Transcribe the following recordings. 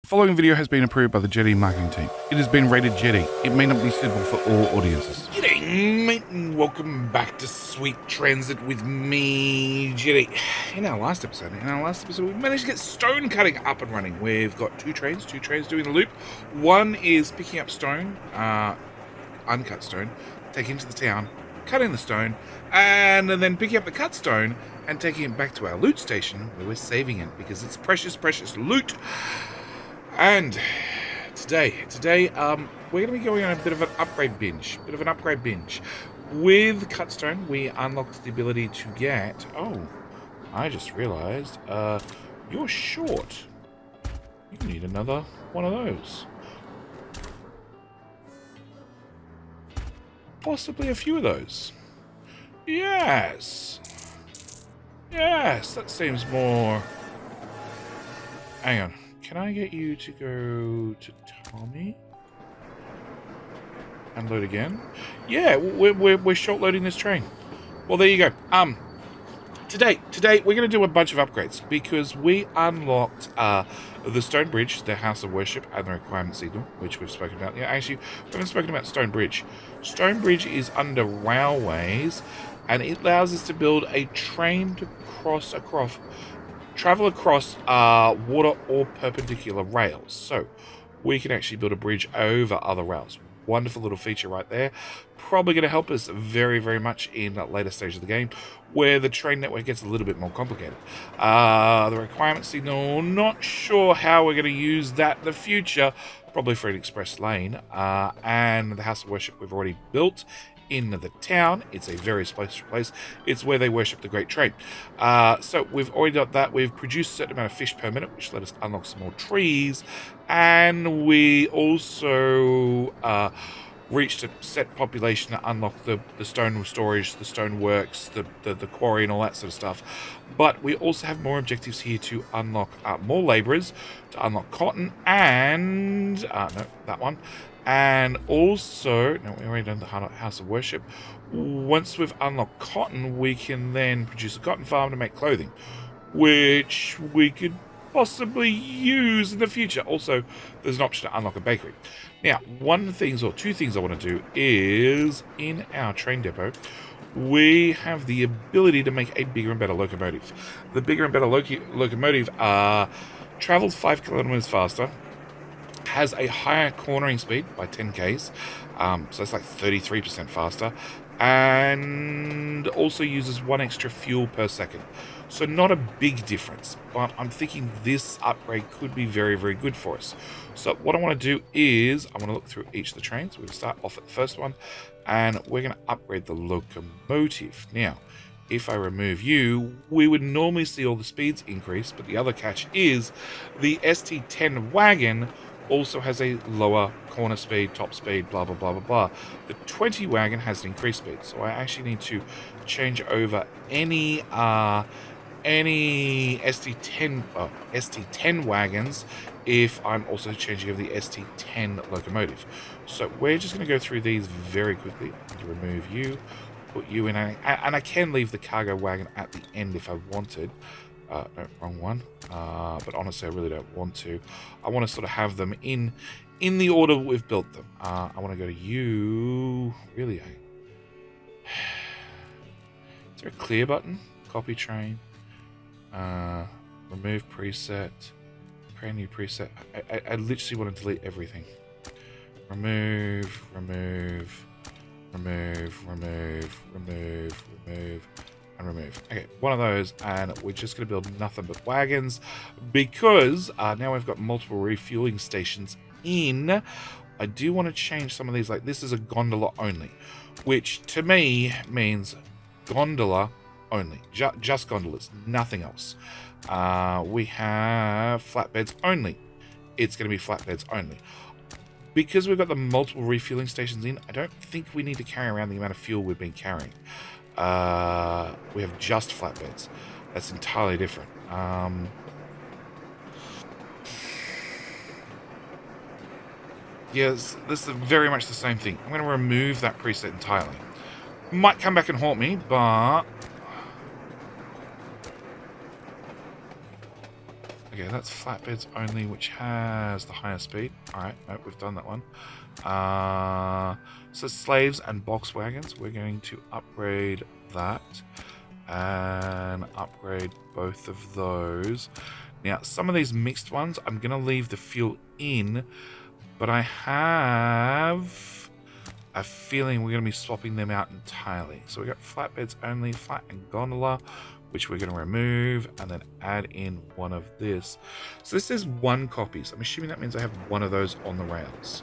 Following video has been approved by the Jetty marketing team. It has been rated Jetty. It may not be suitable for all audiences. G'day, mate, and welcome back to Sweet Transit with me, Jetty. In our last episode, we managed to get stone cutting up and running. We've got two trains doing the loop. One is picking up stone, uncut stone, taking it to the town, cutting the stone, and then picking up the cut stone and taking it back to our loot station where we're saving it because it's precious, precious loot. And today, we're going to be going on a bit of an upgrade binge. With Cutstone, we unlocked the ability to get... Oh, I just realized, you're short. You need another one of those. Possibly a few of those. Yes, that seems more... Hang on. Can I get you to go to Tommy? And load again? Yeah, we're short loading this train. Well, there you go. Today we're going to do a bunch of upgrades because we unlocked the Stone Bridge, the House of Worship, and the Requirement Signal, which we've spoken about. Yeah, actually, we haven't spoken about Stone Bridge. Stone Bridge is under railways, and it allows us to build a train to travel across water or perpendicular rails. So we can actually build a bridge over other rails. Wonderful little feature right there. Probably going to help us very, very much in that later stage of the game where the train network gets a little bit more complicated. The requirement signal, not sure how we're going to use that in the future. Probably for an express lane. And the House of Worship we've already built in the town. It's a very special place. It's where they worship the Great Train. So we've already got that. We've produced a certain amount of fish per minute, which let us unlock some more trees. And we also reached a set population to unlock the stone storage, the stone works, the quarry and all that sort of stuff. But we also have more objectives here to unlock more laborers, to unlock cotton and... no, that one. And also, no, we already done the House of Worship. Once we've unlocked cotton, we can then produce a cotton farm to make clothing, which we could possibly use in the future. Also, there's an option to unlock a bakery. Now, two things I want to do is, in our train depot, we have the ability to make a bigger and better locomotive. The bigger and better locomotive travels 5 kilometers faster, has a higher cornering speed by 10 k's, so it's like 33% faster, and also uses 1 extra fuel per second. So not a big difference, but I'm thinking this upgrade could be very, very good for us. So what I want to do is I want to look through each of the trains. We're going to start off at the first one, and we're going to upgrade the locomotive. Now, if I remove you, we would normally see all the speeds increase, but the other catch is the ST10 wagon also has a lower corner speed, top speed, blah, blah, blah, blah, blah. The 20 wagon has an increased speed, so I actually need to change over any ST10 wagons if I'm also changing over the ST10 locomotive. So we're just going to go through these very quickly. To remove you, put you in, and I can leave the cargo wagon at the end if I wanted. No, wrong one. But honestly, I really don't want to. I want to sort of have them in the order we've built them. I want to go to you. Really, is there a clear button? Copy train. Remove preset. Create new preset. I literally want to delete everything. Remove. And remove. Okay, one of those, and we're just going to build nothing but wagons because now we've got multiple refueling stations in. I do want to change some of these. Like this is a gondola only, which to me means gondola only, just gondolas, nothing else. We have flatbeds only. It's going to be flatbeds only. Because we've got the multiple refueling stations in, I don't think we need to carry around the amount of fuel we've been carrying. We have just flatbeds. That's entirely different. Yes, this is very much the same thing. I'm going to remove that preset entirely. Might come back and haunt me, but... Okay, that's flatbeds only, which has the higher speed. Alright, nope, we've done that one. So slaves and box wagons, we're going to upgrade that and upgrade both of those. Now, some of these mixed ones, I'm going to leave the fuel in, but I have a feeling we're going to be swapping them out entirely. So we've got flatbeds only, flat and gondola, which we're going to remove and then add in one of this. So this is 1 copy. So I'm assuming that means I have one of those on the rails.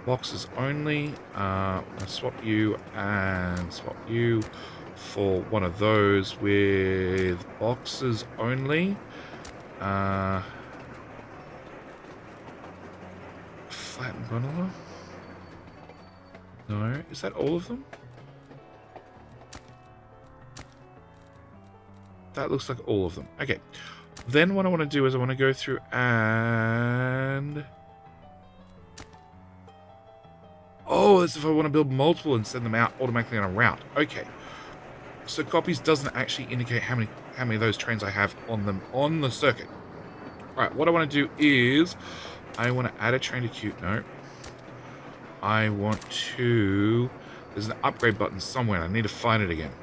Boxes only. I'm going to swap you and swap you for one of those with boxes only. Flat and gondola? No. Is that all of them? That looks like all of them. Okay. Then what I want to do is I want to go through and... Oh, that's if I want to build multiple and send them out automatically on a route. Okay. So copies doesn't actually indicate how many of those trains I have on them on the circuit. Alright, what I want to do is I want to add a train to queue. No. I want to... There's an upgrade button somewhere. I need to find it again.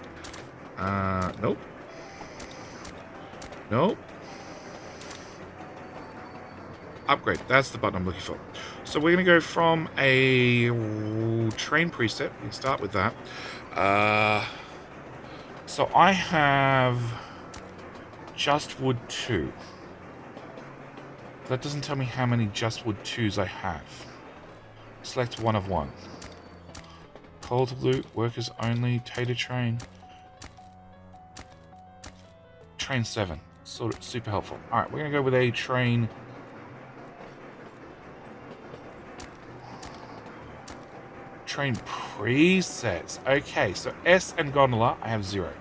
Nope. Nope. Upgrade. That's the button I'm looking for. So we're going to go from a train preset. We can start with that. So I have just wood 2. That doesn't tell me how many just wood 2s I have. Select one of 1. Coal to blue, workers only, tater train. Train 7. Sort of super helpful. Alright, we're going to go with a train. Train presets. Okay, so S and gondola, I have 0.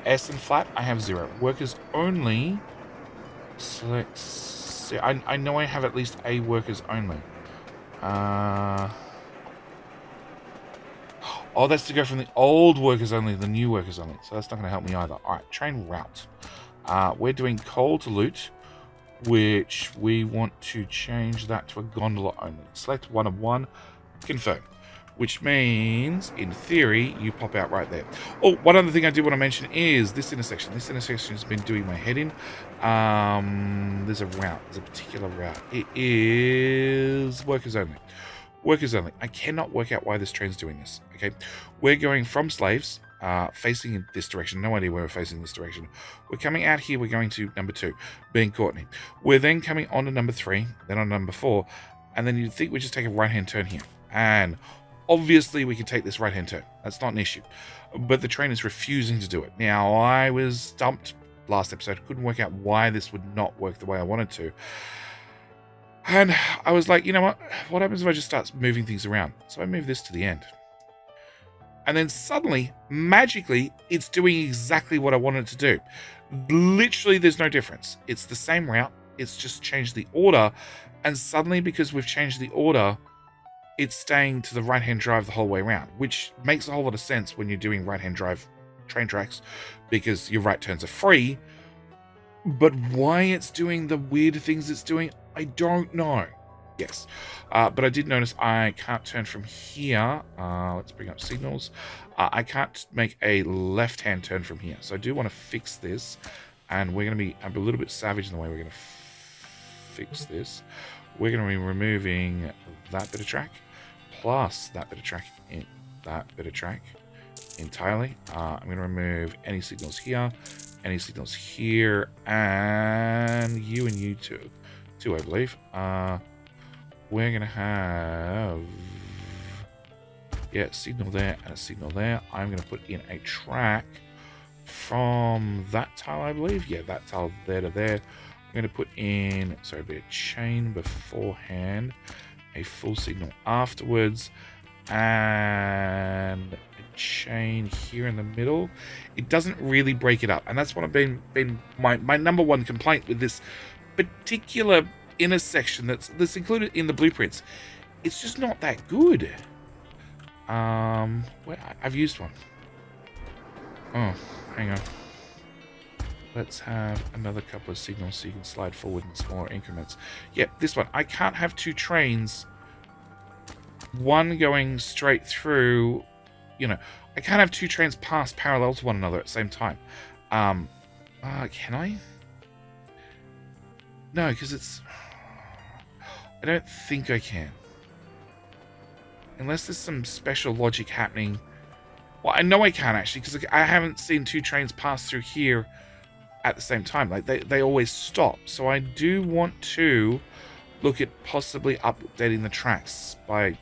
S and flat, I have 0. Workers only. Select. I know I have at least a workers only. Oh, that's to go from the old workers only to the new workers only. So that's not going to help me either. Alright, train route. We're doing coal to loot, which we want to change that to a gondola only. Select one of 1. Confirm. Which means, in theory, you pop out right there. Oh, one other thing I do want to mention is this intersection. This intersection has been doing my head in. There's a route. There's a particular route. It is workers only. Workers only. I cannot work out why this train's doing this. Okay, we're going from slaves, facing in this direction. No idea where we're facing this direction. We're coming out here. We're going to number 2, being Courtney. We're then coming on to number 3, then on number 4, and then you'd think we just take a right-hand turn here. And obviously, we can take this right-hand turn. That's not an issue. But the train is refusing to do it. Now, I was stumped last episode. Couldn't work out why this would not work the way I wanted to. And I was like, you know what? What happens if I just start moving things around? So I move this to the end. And then suddenly, magically, it's doing exactly what I wanted to do. Literally, there's no difference. It's the same route. It's just changed the order. And suddenly, because we've changed the order, it's staying to the right-hand drive the whole way around, which makes a whole lot of sense when you're doing right-hand drive train tracks, because your right turns are free. But why it's doing the weird things it's doing, I don't know. Yes. But I did notice I can't turn from here. Let's bring up signals. I can't make a left-hand turn from here. So I do want to fix this. And we're going to be a little bit savage in the way we're going to fix this. We're going to be removing that bit of track, plus that bit of track, entirely. I'm going to remove any signals here, any signals here, and you too, I believe. We're going to have, signal there and a signal there. I'm going to put in a track from that tile, I believe. Yeah, that tile there to there. I'm going to put in, a bit of chain beforehand, a full signal afterwards, and a chain here in the middle. It doesn't really break it up, and that's what I've been my number one complaint with this particular intersection that's included in the blueprints. It's just not that good. I've used one. Oh, hang on. Let's have another couple of signals so you can slide forward in smaller increments. Yeah, this one. I can't have two trains, one going straight through, you know, I can't have two trains pass parallel to one another at the same time. Can I? No, because it's... I don't think I can. Unless there's some special logic happening. Well, I know I can actually, because I haven't seen two trains pass through here at the same time. Like, they always stop. So I do want to look at possibly updating the tracks by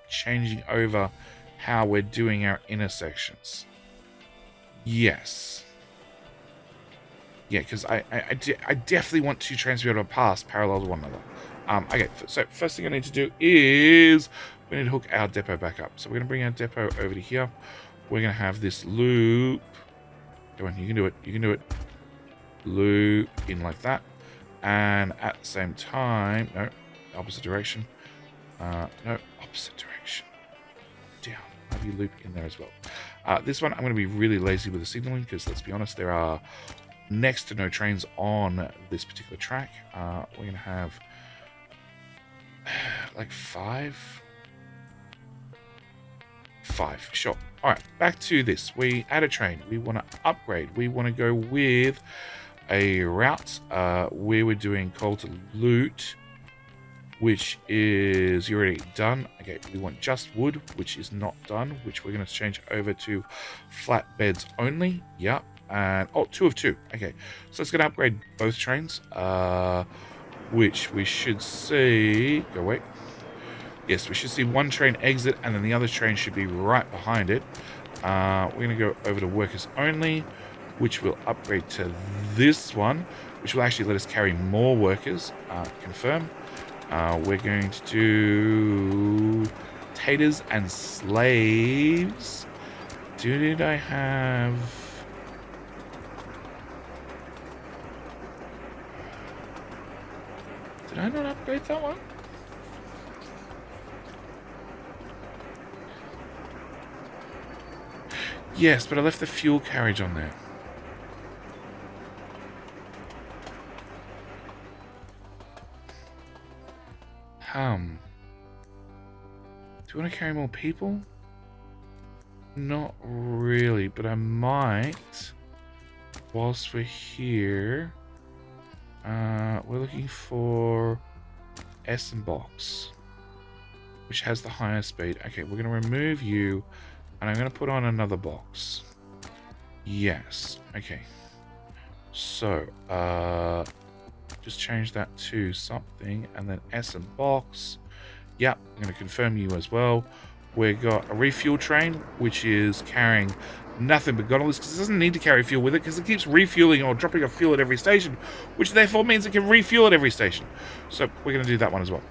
changing over how we're doing our intersections. Yes. Yeah, because I definitely want two trains to be able to pass parallel to one another. Okay, so first thing I need to do is we need to hook our depot back up. So we're going to bring our depot over to here. We're going to have this loop. Come on, you can do it. You can do it. Loop in like that. And at the same time, no, opposite direction. No, opposite direction. Down. Have you loop in there as well. This one, I'm going to be really lazy with the signaling because, let's be honest, there are next to no trains on this particular track. We're going to have like five, sure. All right, back to this. We add a train. We want to upgrade. We want to go with a route where we're doing coal to loot, which is already done. Okay, we want just wood, which is not done, which we're going to change over to flatbeds only. Yep. And oh, 2 of 2. Okay, so it's going to upgrade both trains, which we should see. Go away. Yes, we should see one train exit, and then the other train should be right behind it. We're going to go over to workers only, which will upgrade to this one, which will actually let us carry more workers. Confirm. We're going to do taters and slaves. Did I have... Did I not upgrade that one? Yes, but I left the fuel carriage on there. Do you want to carry more people? Not really, but I might. Whilst we're here, we're looking for Essen box, which has the higher speed. Okay, we're going to remove you, and I'm going to put on another box. Yes. Okay. So, just change that to something, and then Essen box. Yep, I'm going to confirm you as well. We've got a refuel train, which is carrying nothing but gondolas, because it doesn't need to carry fuel with it, because it keeps refueling or dropping off fuel at every station, which therefore means it can refuel at every station. So we're going to do that one as well.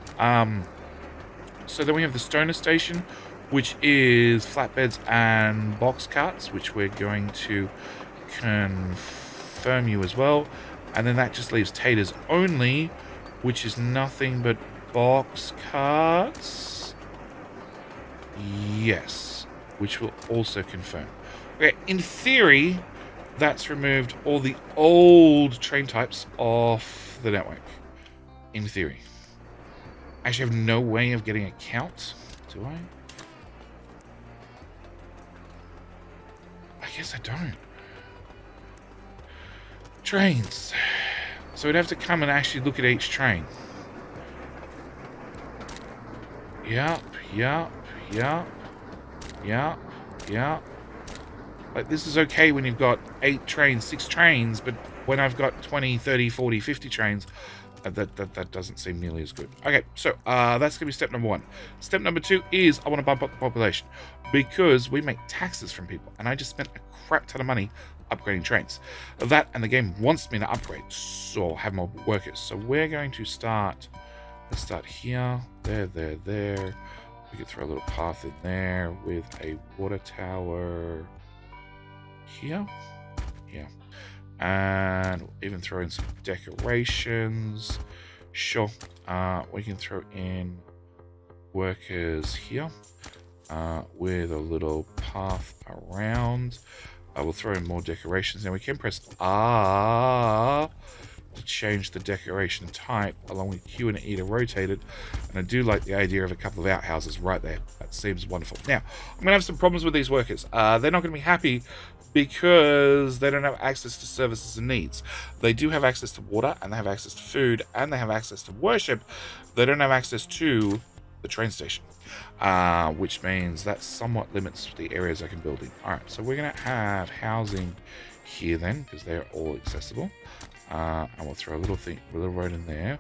So then we have the Stoner station, which is flatbeds and box carts, which we're going to confirm you as well. And then that just leaves taters only, which is nothing but box carts. Yes, which will also confirm. Okay, in theory, that's removed all the old train types off the network. In theory. I actually have no way of getting a count, do I? I guess I don't. Trains. So we'd have to come and actually look at each train. Yep. Like, this is okay when you've got 8 trains, 6 trains, but when I've got 20, 30, 40, 50 trains, that doesn't seem nearly as good. Okay, so that's going to be step number 1. Step number 2 is I want to bump up the population, because we make taxes from people, and I just spent a crap ton of money upgrading trains. That, and the game wants me to upgrade, so have more workers. So we're going to start, let's start here, there. We could throw a little path in there with a water tower here. And even throw in some decorations. Sure. We can throw in workers here with a little path around. We'll throw in more decorations. Now we can press R to change the decoration type, along with Q and E to rotate it. And I do like the idea of a couple of outhouses right there. That seems wonderful. Now, I'm going to have some problems with these workers. They're not going to be happy because they don't have access to services and needs. They do have access to water, and they have access to food, and they have access to worship. They don't have access to the train station, which means that somewhat limits the areas I can build in. All right, so we're going to have housing here then, because they're all accessible. And we'll throw a little road in there.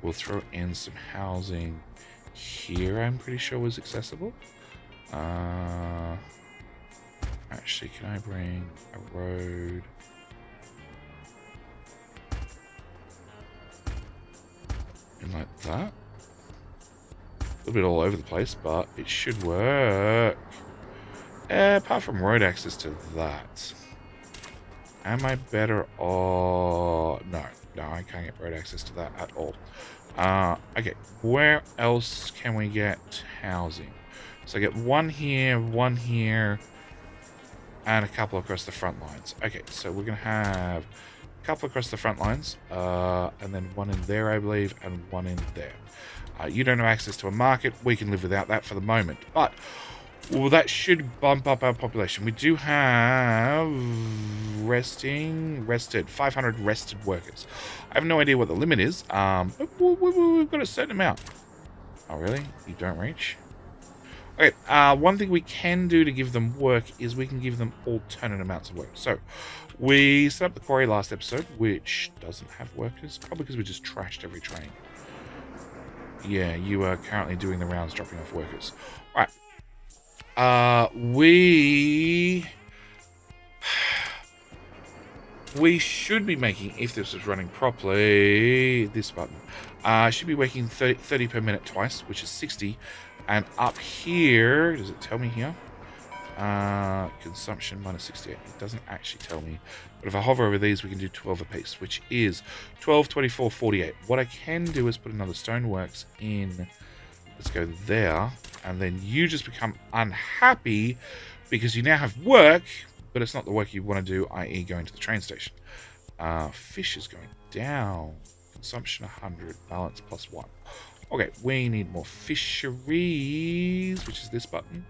We'll throw in some housing here, I'm pretty sure was accessible. Actually, can I bring a road? In like that? A little bit all over the place, but it should work. Apart from road access to that. Am I better off? No, I can't get road access to that at all. Okay, where else can we get housing? So I get one here, and a couple across the front lines. Okay, so we're going to have a couple across the front lines, and then one in there, I believe, and one in there. You don't have access to a market. We can live without that for the moment, but well, that should bump up our population. We do have 500 rested workers. I have no idea what the limit is, but we've got a certain amount. Oh, really? You don't reach? Okay, one thing we can do to give them work is we can give them alternate amounts of work. So, we set up the quarry last episode, which doesn't have workers, probably because we just trashed every train. Yeah, you are currently doing the rounds, dropping off workers. All right. We should be making, if this was running properly, this button. Should be making 30 per minute twice, which is 60. And up here, does it tell me here? Consumption minus 68. It doesn't actually tell me. But if I hover over these, we can do 12 apiece, which is 12, 24, 48. What I can do is put another stoneworks in. Let's go there. And then you just become unhappy because you now have work, but it's not the work you want to do, i.e. going to the train station. Fish is going down. Consumption 100. Balance +1. Okay, we need more fisheries, which is this button.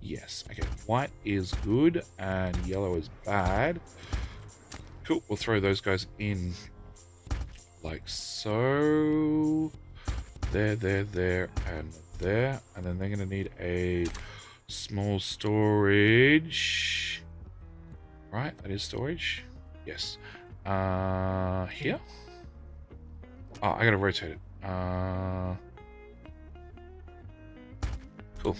Yes. Okay, white is good and yellow is bad. Cool, we'll throw those guys in like so. There, and there. And then they're going to need a small storage. Right, that is storage. Yes. Here? Oh, I got to rotate it. Cool.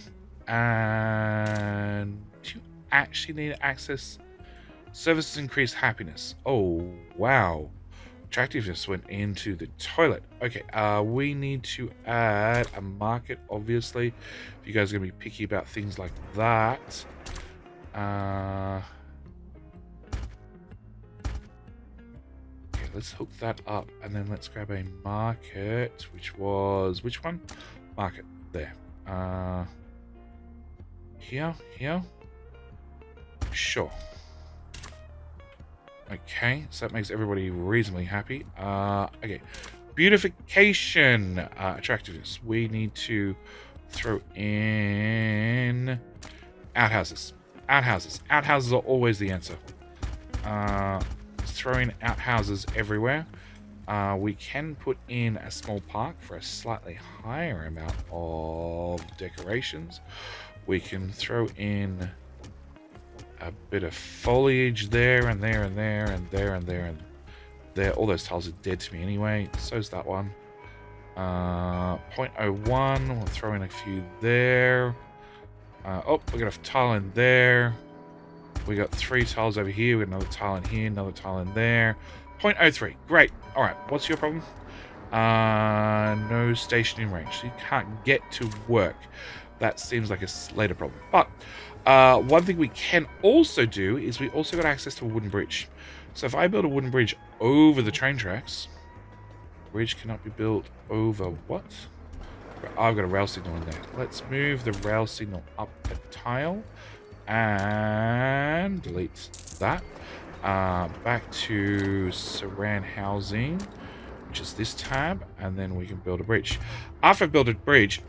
And do you actually need access? Services increase happiness. Oh, wow. Attractiveness went into the toilet. Okay, we need to add a market, obviously. If you guys are going to be picky about things like that. Okay, let's hook that up. And then let's grab a market, which was... which one? Market. There. Here? Sure. Okay, so that makes everybody reasonably happy. Okay, beautification, attractiveness. We need to throw in outhouses. Outhouses are always the answer. Throw in outhouses everywhere. We can put in a small park for a slightly higher amount of decorations. We can throw in a bit of foliage there and there and there and there and there and there. All those tiles are dead to me anyway. So's that one. 0.01. We'll throw in a few there. Oh, we got a tile in there. We got 3 tiles over here. We got another tile in here. Another tile in there. 0.03. Great. All right. What's your problem? No station in range. So you can't get to work. That seems like a later problem. But one thing we can also do is we also got access to a wooden bridge. So if I build a wooden bridge over the train tracks, bridge cannot be built over what? I've got a rail signal in there. Let's move the rail signal up a tile. and delete that. Back to surround housing, which is this tab, and then we can build a bridge. After I build a bridge,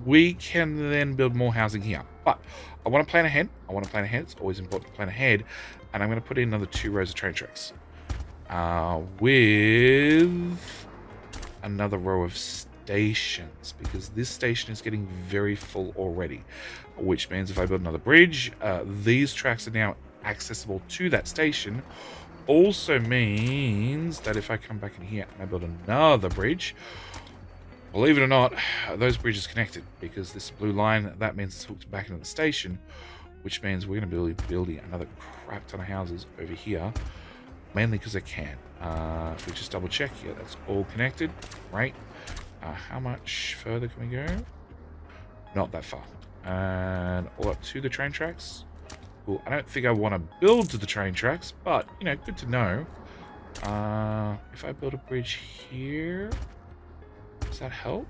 we can then build more housing here. But I want to plan ahead. It's always important to plan ahead. And I'm going to put in another 2 rows of train tracks. With another row of stations, because this station is getting very full already. Which means if I build another bridge, these tracks are now accessible to that station. Also means that if I come back in here and I build another bridge, believe it or not, those bridges connected, because this blue line, that means it's hooked back into the station, which means we're going to be building another crap ton of houses over here, mainly because I can. If we just double check here, that's all connected, right? How much further can we go? Not that far. And all up to the train tracks. Well, I don't think I want to build to the train tracks, but, you know, good to know. If I build a bridge here, does that help?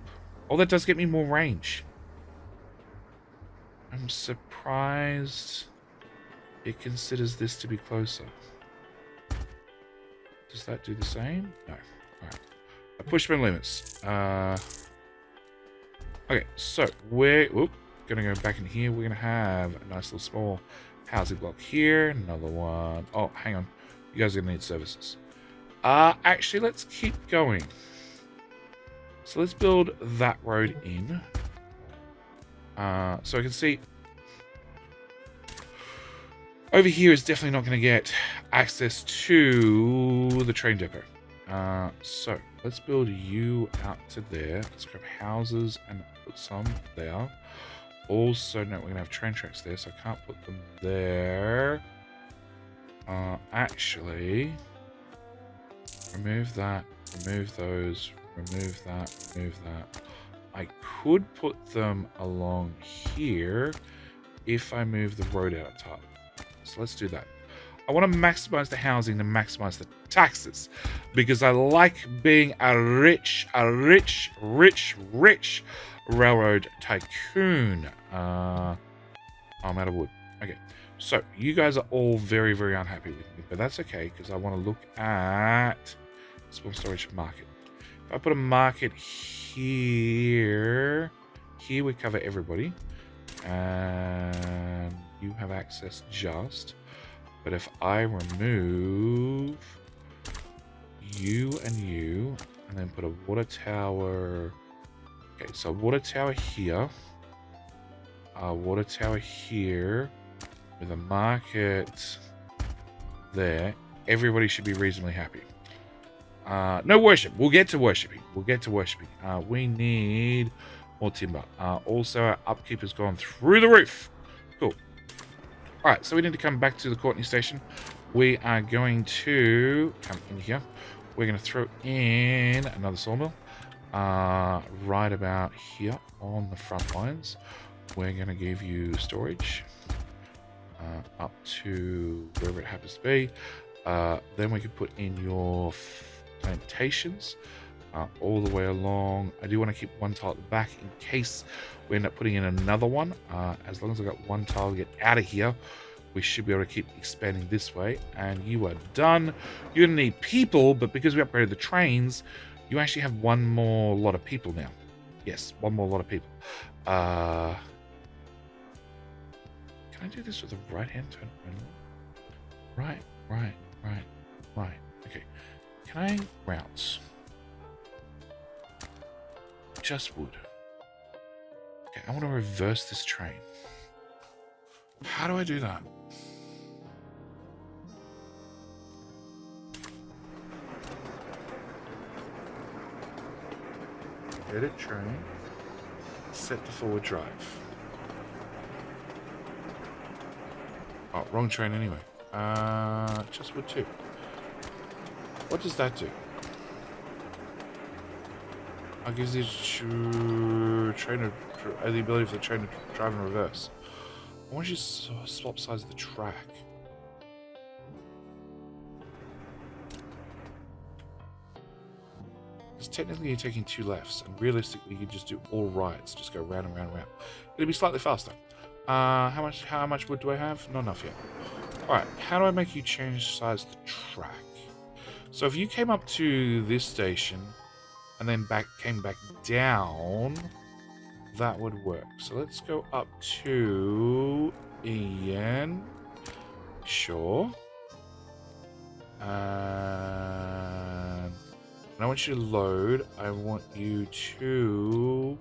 Oh, that does get me more range. I'm surprised it considers this to be closer. Does that do the same? No. Alright. I push my limits. Okay, so we're gonna go back in here. We're gonna have a nice little small housing block here. Another one. Oh, hang on. You guys are gonna need services. Actually, let's keep going. So let's build that road in. So I can see over here is definitely not going to get access to the train depot. So let's build you out to there. Let's grab houses and put some there. Also, no, we're going to have train tracks there, so I can't put them there. Actually, remove that, remove those, remove that, remove that. I could put them along here if I move the road out of top. So let's do that. I want to maximize the housing and maximize the taxes because I like being a rich railroad tycoon. I'm out of wood. Okay, so you guys are all very, very unhappy with me, but that's okay because I want to look at small storage market. If I put a market here we cover everybody, and you have access just. But if I remove you, and then put a water tower, okay, so water tower here, water tower here, with a market there, everybody should be reasonably happy. No worship. We'll get to worshipping. We need more timber. Also, our upkeep has gone through the roof. Cool. All right, so we need to come back to the Courtney station. We are going to come in here. We're going to throw in another sawmill right about here on the front lines. We're going to give you storage up to wherever it happens to be. Then we can put in your plantations all the way along. I do want to keep one tile at the back in case we end up putting in another one. As long as I've got one tile to get out of here, we should be able to keep expanding this way. And you are done. You're going to need people, but because we upgraded the trains, you actually have one more lot of people now. Yes, one more lot of people. Can I do this with a right-hand turn? Right. Okay. Can I routes? Just wood. Okay, I want to reverse this train. How do I do that? Edit train. Set to forward drive. Oh, wrong train anyway. Just wood 2. What does that do? It gives the ability for the train to drive in reverse. I want you to swap sides of the track. Because technically you're taking 2 lefts, and realistically you could just do all rights, just go round and round and round. It'll be slightly faster. How much wood do I have? Not enough yet. Alright, how do I make you change size of the track? So if you came up to this station and then came back down, that would work. So let's go up to Ian. Sure. And I want you to load. I want you to...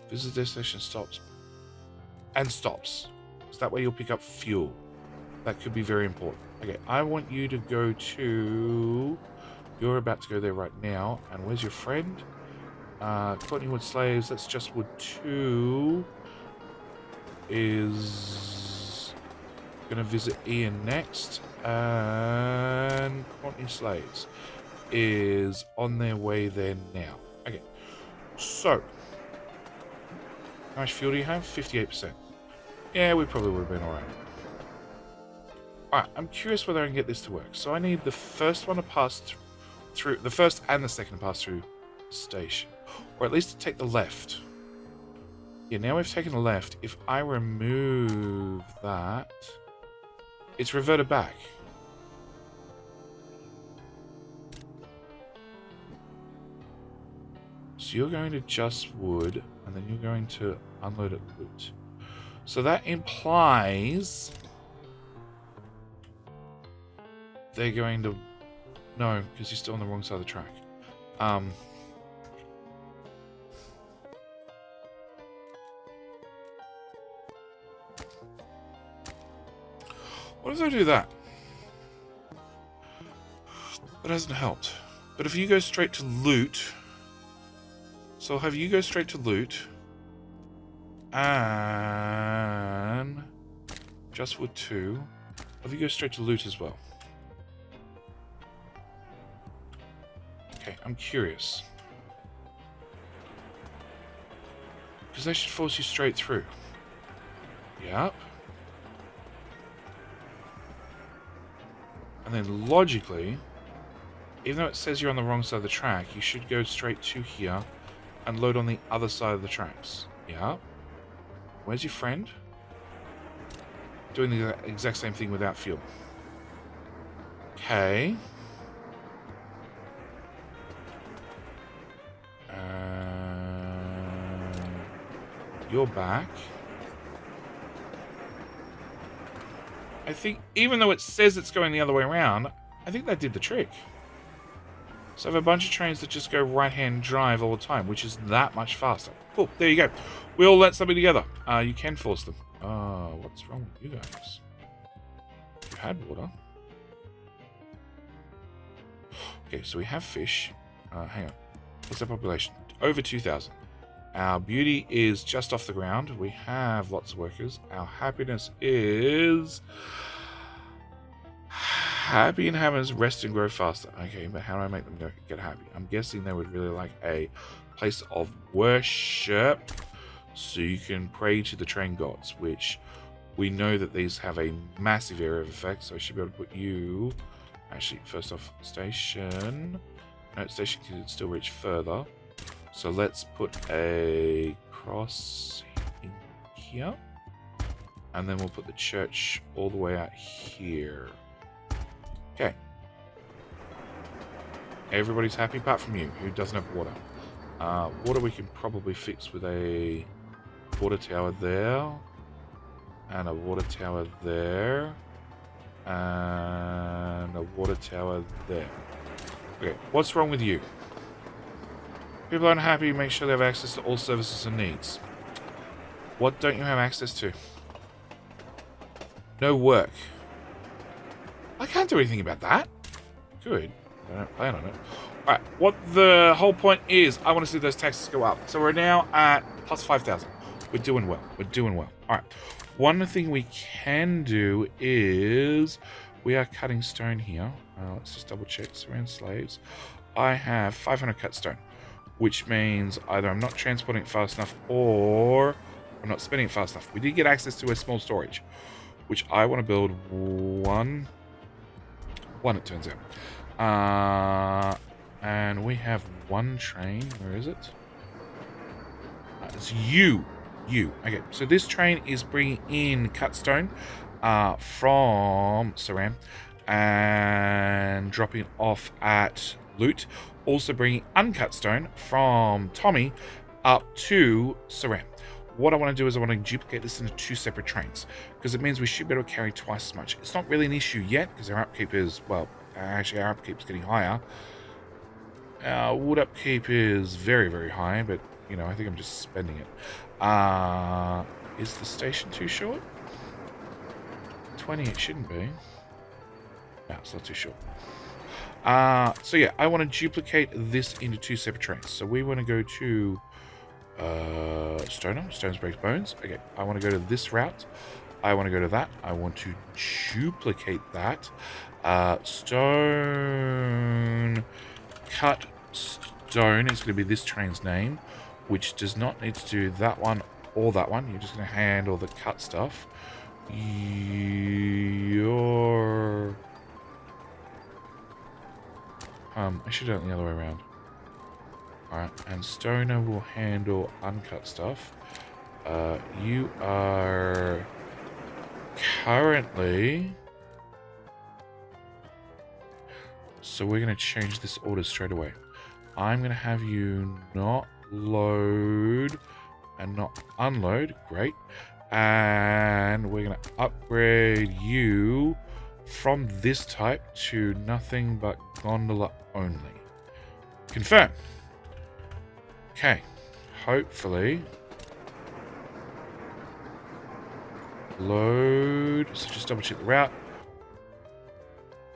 visit destination stops. And stops. So that way you'll pick up fuel. That could be very important. Okay, I want you to go to... You're about to go there right now. And where's your friend? Courtney Wood Slaves. That's just Wood 2. Is going to visit Ian next. And Courtney Slaves is on their way there now. Okay, so... How much fuel do you have? 58%. Yeah, we probably would have been alright. Alright, I'm curious whether I can get this to work. So I need the first one to pass through, the first and the second to pass through the station. Or at least to take the left. Yeah, now we've taken the left. If I remove that, it's reverted back. So you're going to just wood, and then you're going to unload at loot. So that implies they're going to... No, because you're still on the wrong side of the track. What if I do that? That hasn't helped. But if you go straight to loot... So I'll have you go straight to loot. And... just wood 2. I'll have you go straight to loot as well. Okay, I'm curious. Because they should force you straight through. Yep. And then logically, even though it says you're on the wrong side of the track, you should go straight to here and load on the other side of the tracks. Yep. Where's your friend? Doing the exact same thing without fuel. Okay. You're back. I think, even though it says it's going the other way around, I think that did the trick. So I have a bunch of trains that just go right-hand drive all the time, which is that much faster. Cool, there you go. We all learnt something together. You can force them. What's wrong with you guys? You had water. Okay, so we have fish. Hang on. What's the population? Over 2,000. Our beauty is just off the ground. We have lots of workers. Our happiness is... happy inhabitants rest and grow faster. Okay, but how do I make them get happy? I'm guessing they would really like a place of worship so you can pray to the train gods, which we know that these have a massive area of effect, so I should be able to put you... Actually, first off, station... No, station can still reach further. So let's put a cross in here. And then we'll put the church all the way out here. Okay. Everybody's happy apart from you, who doesn't have water. Water we can probably fix with a water tower there. And a water tower there. And a water tower there. Okay, what's wrong with you? People are unhappy, make sure they have access to all services and needs. What don't you have access to? No work. I can't do anything about that. Good. I don't plan on it. Alright, what the whole point is, I want to see those taxes go up. So we're now at plus 5,000. We're doing well. We're doing well. Alright. One thing we can do is we are cutting stone here. Let's just double check. Surround slaves. I have 500 cut stone, which means either I'm not transporting it fast enough or I'm not spending it fast enough. We did get access to a small storage, which I want to build one it turns out. And we have one train. Where is it? It's you. Okay, so this train is bringing in cut stone from Saram and dropping it off at Loot. Also bringing uncut stone from Tommy up to Saram. What I want to do is I want to duplicate this into 2 separate trains, because it means we should be able to carry twice as much. It's not really an issue yet, because our upkeep is, well, actually our upkeep is getting higher. Our wood upkeep is very, very high, but, you know, I think I'm just spending it. Is the station too short? 20, it shouldn't be. No, it's not too short. So yeah, I want to duplicate this into 2 separate trains. So we want to go to Stones breaks bones. Okay, I want to go to this route. I want to go to that. I want to duplicate that. Stone cut stone is going to be this train's name, which does not need to do that one or that one. You're just going to handle the cut stuff. I should have done it the other way around. Alright, and Stoner will handle uncut stuff. You are currently... So we're going to change this order straight away. I'm going to have you not load and not unload. Great. And we're going to upgrade you from this type to nothing but gondola only. Confirm. Okay. Hopefully. Load. So just double check the route.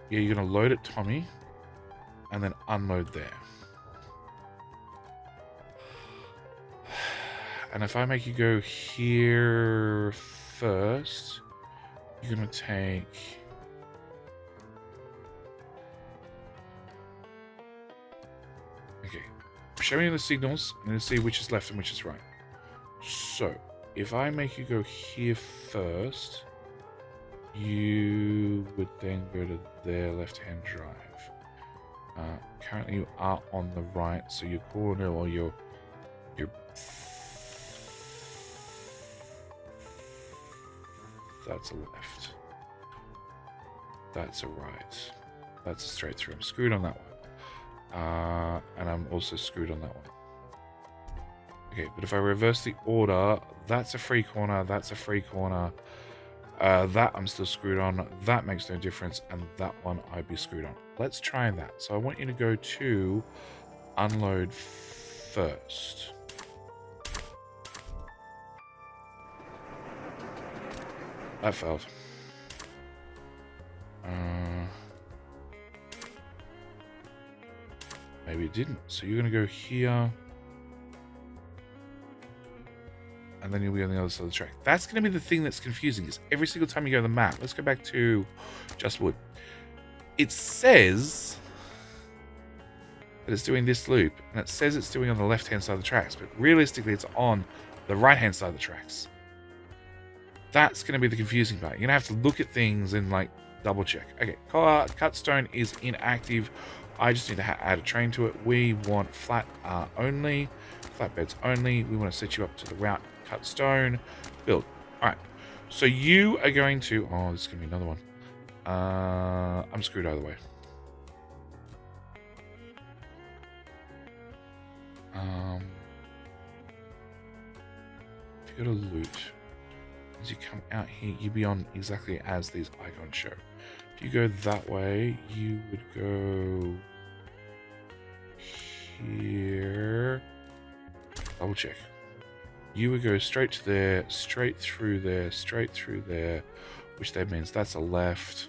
Yeah, you're going to load it, Tommy. And then unload there. And if I make you go here first, you're going to take... Okay. Show me the signals. I'm going to see which is left and which is right. So, if I make you go here first, you would then go to their left-hand drive. Currently you are on the right, so your corner or your that's a left. That's a right. That's a straight through. I'm screwed on that one. And I'm also screwed on that one. Okay, but if I reverse the order, that's a free corner, that's a free corner. That I'm still screwed on. That makes no difference. And that one I'd be screwed on. Let's try that. So I want you to go to unload first. That failed. Maybe it didn't. So you're going to go here. And then you'll be on the other side of the track. That's going to be the thing that's confusing, is every single time you go to the map. Let's go back to Just Wood. It says that it's doing this loop, and it says it's doing on the left-hand side of the tracks, but realistically it's on the right-hand side of the tracks. That's going to be the confusing part. You're going to have to look at things and, like, double-check. Okay, Cutstone is inactive. I just need to add a train to it. We want flat only, flatbeds only. We want to set you up to the route. Cut stone, build. Alright, so you are going to... Oh, this is going to be another one. I'm screwed either way. If you go to loot, as you come out here, you'll be on exactly as these icons show. If you go that way, you would go here. Double check. You would go straight to there, straight through there, straight through there, which then means that's a left.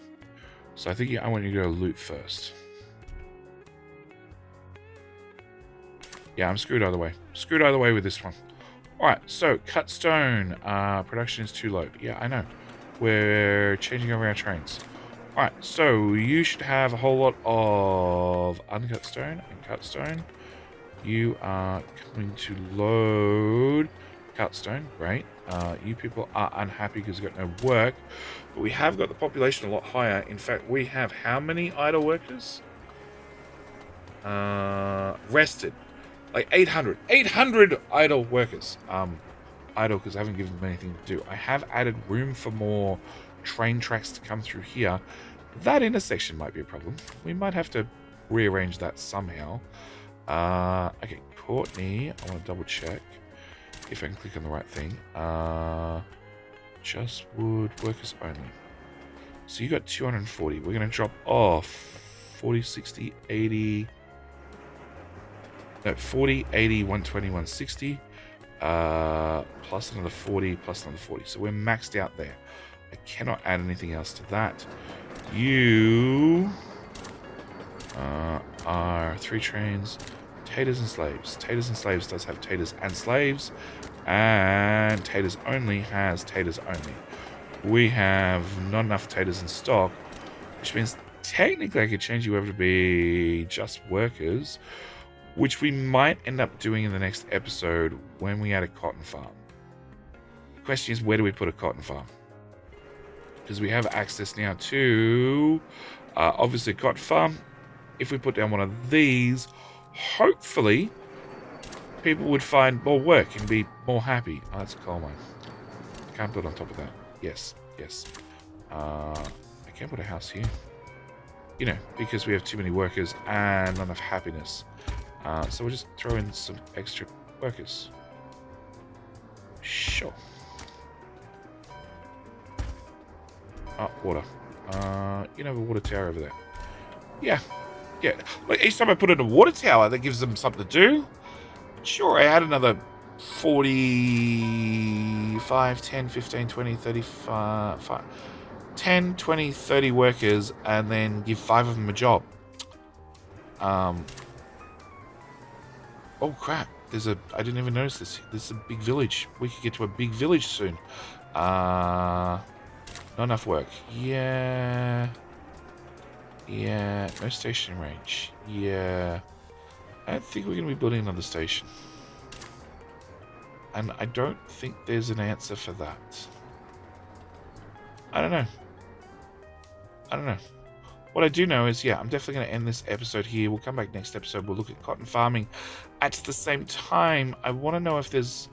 So I think I want you to go loot first. Yeah, I'm screwed either way. Screwed either way with this one. Alright, so cut stone. Production is too low. Yeah, I know. We're changing over our trains. Alright, so you should have a whole lot of uncut stone and cut stone. You are coming to load cut stone. Great. You people are unhappy because you've got no work. But we have got the population a lot higher. In fact, we have how many idle workers? rested. Like 800 idle workers. Idle because I haven't given them anything to do. I have added room for more train tracks to come through here. That intersection might be a problem. We might have to rearrange that somehow. Okay, Courtney, I want to double check if I can click on the right thing. Just wood workers only. So you got 240. We're going to drop off 40, 60, 80. No, 40, 80, 120, 160. Plus another 40, plus another 40. So we're maxed out there. I cannot add anything else to that. You are 3 trains. Taters and slaves. Taters and slaves does have taters and slaves. And taters only has taters only. We have not enough taters in stock, which means technically I could change you over to be just workers, which we might end up doing in the next episode when we add a cotton farm. The question is, where do we put a cotton farm? Because we have access now to, obviously, a cotton farm. If we put down one of these, hopefully, people would find more work and be more happy. Oh, that's a coal mine. Can't build on top of that. Yes, yes. I can't put a house here. You know, because we have too many workers and not enough happiness. So we'll just throw in some extra workers. Sure. Water. You know, a water tower over there. Yeah. Yeah. Like, each time I put in a water tower, that gives them something to do. Sure, I add another 45, 10, 15, 20, 35, 10, 20, 30 workers, and then give 5 of them a job. Oh crap, I didn't even notice this. This is a big village. We could get to a big village soon. Not enough work. Yeah. Yeah, no station range. Yeah. I don't think we're going to be building another station. And I don't think there's an answer for that. I don't know. What I do know is, yeah, I'm definitely going to end this episode here. We'll come back next episode. We'll look at cotton farming. At the same time, I want to know if there's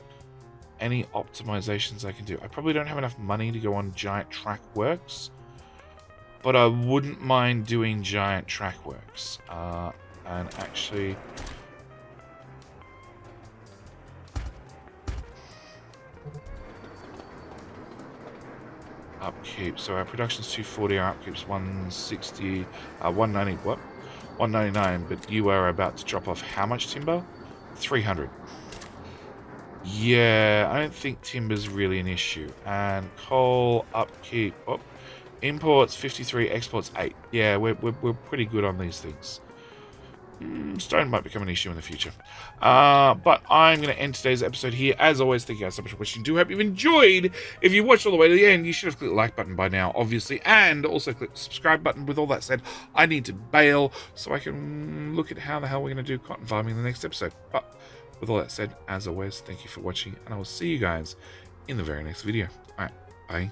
any optimizations I can do. I probably don't have enough money to go on giant track works, but I wouldn't mind doing giant track works. And actually, upkeep. So our production's 240, our upkeep's 160, 190. What? 199. But you are about to drop off how much timber? 300. Yeah, I don't think timber's really an issue. And coal upkeep. Oh, imports 53, exports 8. Yeah, we're pretty good on these things. Stone might become an issue in the future. But I'm going to end today's episode here. As always, thank you guys so much for watching. Do hope you've enjoyed. If you watched all the way to the end, you should have clicked the like button by now, obviously. And also click the subscribe button. With all that said, I need to bail so I can look at how the hell we're going to do cotton farming in the next episode. But with all that said, as always, thank you for watching. And I will see you guys in the very next video. Alright, bye.